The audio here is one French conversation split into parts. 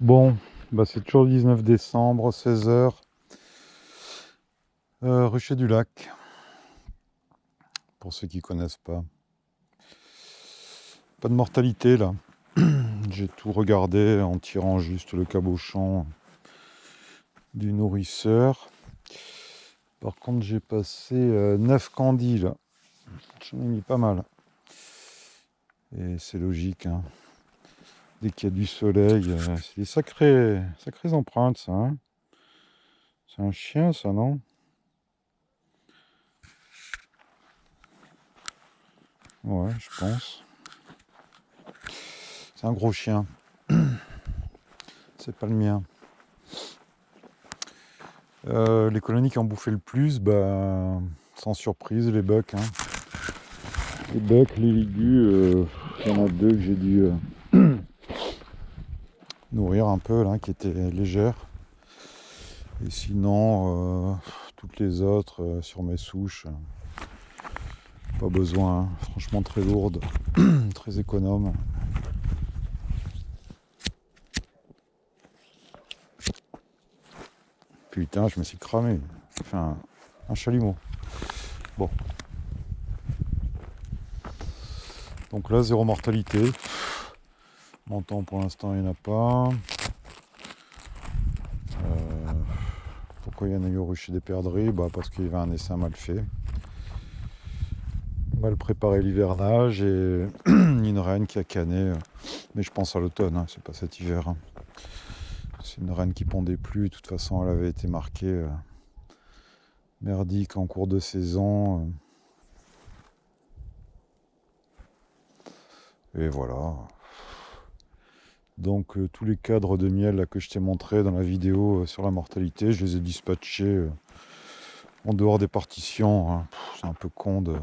Bon, bah c'est toujours le 19 décembre, 16 h, Rucher du Lac, pour ceux qui connaissent pas. Pas de mortalité là. J'ai tout regardé en tirant juste le cabochon du nourrisseur. Par contre, j'ai passé 9 candis là. J'en ai mis pas mal. Et c'est logique, hein. Dès qu'il y a du soleil, c'est des sacrées empreintes, ça, hein. C'est un chien, ça, non? Ouais, je pense. C'est un gros chien. C'est pas le mien. Les colonies qui ont bouffé le plus, bah, sans surprise, les bucks, hein. Les bucks, les ligus, il y en a deux que j'ai dû nourrir un peu, là, qui étaient légères. Et sinon, toutes les autres sur mes souches, pas besoin, hein. Franchement très lourdes, très économes. Putain, je me suis cramé. Enfin, un chalumeau. Bon. Donc là, zéro mortalité. Montant pour l'instant, il n'y en a pas. Pourquoi il y en a eu au rucher des perdrix? Bah, parce qu'il y avait un essaim mal fait. Mal préparé l'hivernage et une reine qui a cané. Mais je pense à l'automne, hein, c'est pas cet hiver, hein. C'est une reine qui pondait plus. De toute façon, elle avait été marquée merdique en cours de saison. Et voilà. Donc tous les cadres de miel là, que je t'ai montré dans la vidéo sur la mortalité, je les ai dispatchés en dehors des partitions, hein. C'est un peu con de...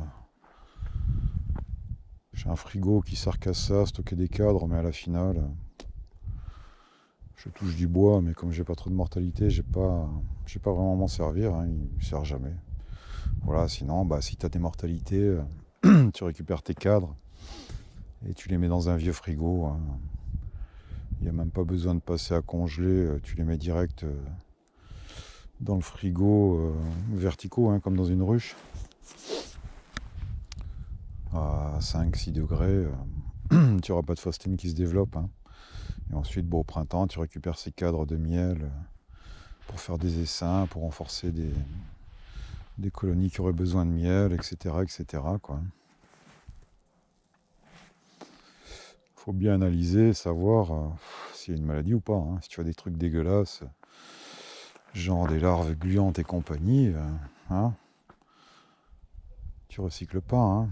J'ai un frigo qui sert qu'à ça, stocker des cadres, mais à la finale, je touche du bois, mais comme j'ai pas trop de mortalité, j'ai pas vraiment m'en servir, hein, il ne sert jamais. Voilà, sinon, bah, si tu as des mortalités, tu récupères tes cadres et tu les mets dans un vieux frigo, hein. Il n'y a même pas besoin de passer à congeler, tu les mets direct dans le frigo verticaux, hein, comme dans une ruche, à 5-6 degrés. Tu n'auras pas de faustine qui se développe, hein. Et ensuite, bon, au printemps, tu récupères ces cadres de miel pour faire des essaims, pour renforcer des colonies qui auraient besoin de miel, etc., etc., quoi. Faut bien analyser, savoir s'il y a une maladie ou pas, hein. Si tu as des trucs dégueulasses, genre des larves gluantes et compagnie, hein, tu recycles pas, hein.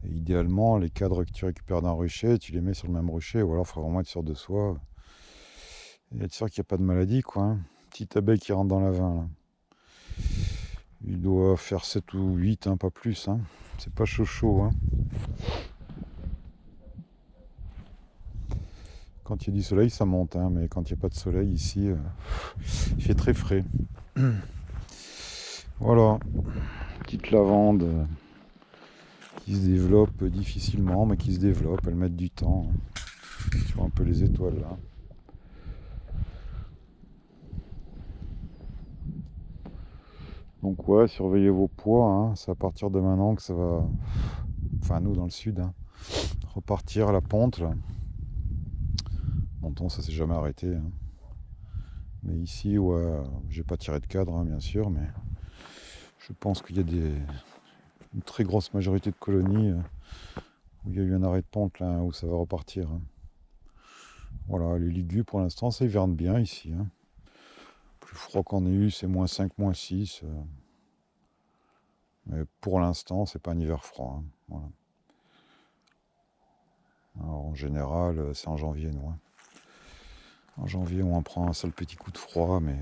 Et idéalement, les cadres que tu récupères d'un rucher, tu les mets sur le même rucher, ou alors il faut vraiment être sûr de soi et être sûr qu'il n'y a pas de maladie, quoi, hein. Petite abeille qui rentre dans la vin, là. Il doit faire 7 ou 8, hein, pas plus, hein. C'est pas chaud, hein. Quand il y a du soleil, ça monte, hein, mais quand il n'y a pas de soleil, ici, il fait très frais. Voilà, petite lavande qui se développe difficilement, mais qui se développe, elles mettent du temps, hein. Tu vois un peu les étoiles, là. Donc ouais, surveillez vos poids, hein. C'est à partir de maintenant que ça va, enfin nous dans le sud, hein, repartir à la ponte, là. Monton, ça s'est jamais arrêté, hein. Mais ici, ouais, j'ai pas tiré de cadre, hein, bien sûr, mais je pense qu'il y a une très grosse majorité de colonies où il y a eu un arrêt de ponte, là, où ça va repartir, hein. Voilà, les ligus, pour l'instant, ça hiverne bien ici, hein. Plus froid qu'on ait eu, c'est -5, -6. Mais pour l'instant, c'est pas un hiver froid, hein. Voilà. Alors, en général, c'est en janvier, nous, hein. En janvier, on prend un seul petit coup de froid, mais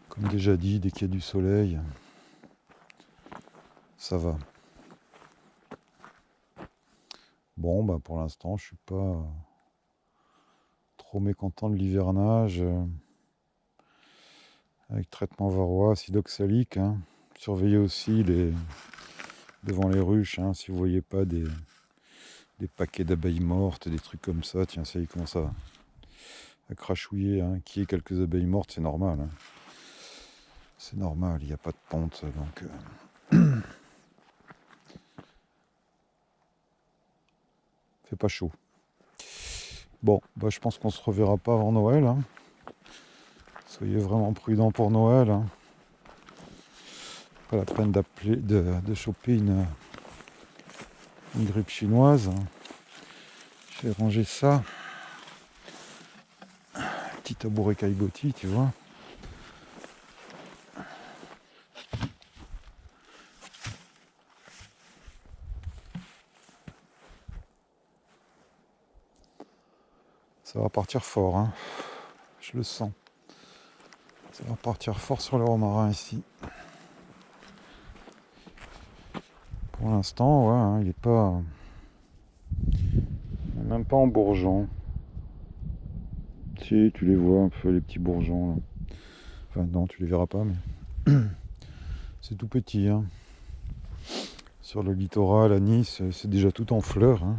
comme déjà dit, dès qu'il y a du soleil, ça va. Bon, bah pour l'instant, je suis pas trop mécontent de l'hivernage. Avec traitement varroa, acide oxalique, hein. Surveillez aussi devant les ruches, hein, si vous voyez pas des paquets d'abeilles mortes, des trucs comme ça. Tiens, ça y est, comment ça va. à crachouiller, hein. Qu'il y ait quelques abeilles mortes, c'est normal. Hein. C'est normal, il n'y a pas de ponte, donc... fait pas chaud. Bon, bah, je pense qu'on se reverra pas avant Noël. Hein. Soyez vraiment prudents pour Noël. Hein. Pas la peine de choper une grippe chinoise. Hein. Je vais ranger ça. Petit tabouret caillebotis, tu vois. Ça va partir fort, hein. Je le sens. Ça va partir fort sur le romarin ici. Pour l'instant, ouais, hein, il est pas... même pas en bourgeon. Si, tu les vois un peu, les petits bourgeons. Là. Enfin, non, tu les verras pas, mais... c'est tout petit, hein. Sur le littoral, à Nice, c'est déjà tout en fleurs. Hein.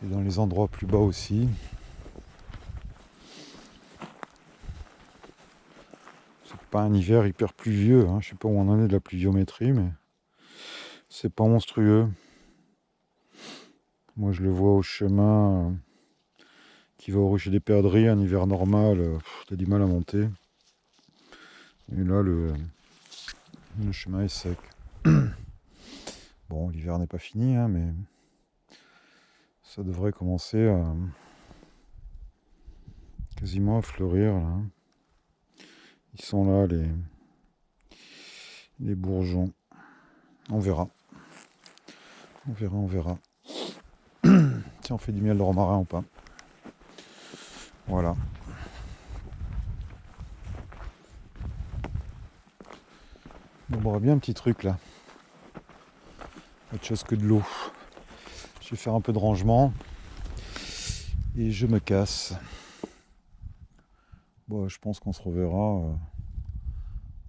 Et dans les endroits plus bas aussi. C'est pas un hiver hyper pluvieux. Hein. Je sais pas où on en est de la pluviométrie, mais c'est pas monstrueux. Moi, je le vois au chemin qui va au Rocher des Perdrix, un hiver normal, t'as du mal à monter. Et là, le chemin est sec. Bon, l'hiver n'est pas fini, hein, mais ça devrait commencer à quasiment à fleurir. Là. Ils sont là, les bourgeons. On verra. On verra, on verra. Si on fait du miel de romarin ou pas. Voilà. On boira bien un petit truc là. Autre chose que de l'eau. Je vais faire un peu de rangement. Et je me casse. Bon, je pense qu'on se reverra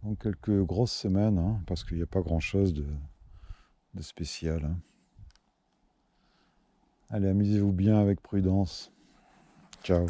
dans quelques grosses semaines, hein, parce qu'il n'y a pas grand chose de spécial. Hein. Allez, amusez-vous bien avec prudence. Ciao.